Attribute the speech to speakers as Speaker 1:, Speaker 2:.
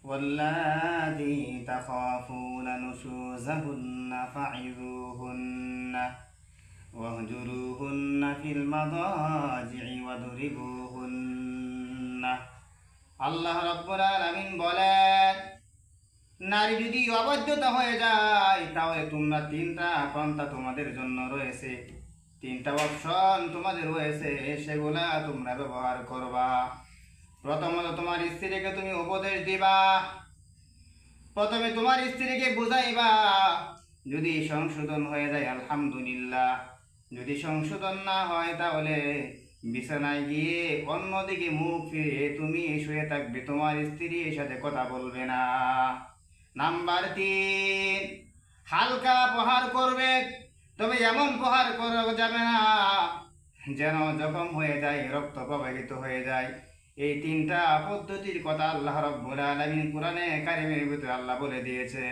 Speaker 1: واللاتي تخافون نشوزهن فعظوهن واهجروهن في المضاجع واضربوهن। আল্লাহ রাব্বুল আলামিন বলেন, নারী যদি অবাধ্যতা হয়ে যায় তাহলে তোমরা তিনটা পন্থা তোমাদের জন্য রয়েছে, তিনটা অপশন তোমাদের রয়েছে, সেগুলা তোমরা ব্যবহার করবা। প্রথমত তোমার স্ত্রীকে তুমি উপদেশ দিবা, প্রথমে তোমার স্ত্রীকে বুঝাইবা, যদি সংশোধন হয়ে যায় আলহামদুলিল্লাহ, যদি সংশোধন না হয় তাহলে বিছানায় গিয়ে অন্যদিকে মুখ ফিরে তুমি শুয়ে থাকবে, তোমার স্ত্রীর সাথে কথা বলবে না। নাম্বার 3, হালকা প্রহার করবে, তবে এমন প্রহার করা যাবে না যেন জখম হয়ে যায়, রক্ত প্রবাহিত হয়ে যায়। এই তিনটা পদ্ধতির কথা আল্লাহ রাব্বুল আলামিন কোরআনে কারিমের ভিতরে আল্লাহ বলে দিয়েছে।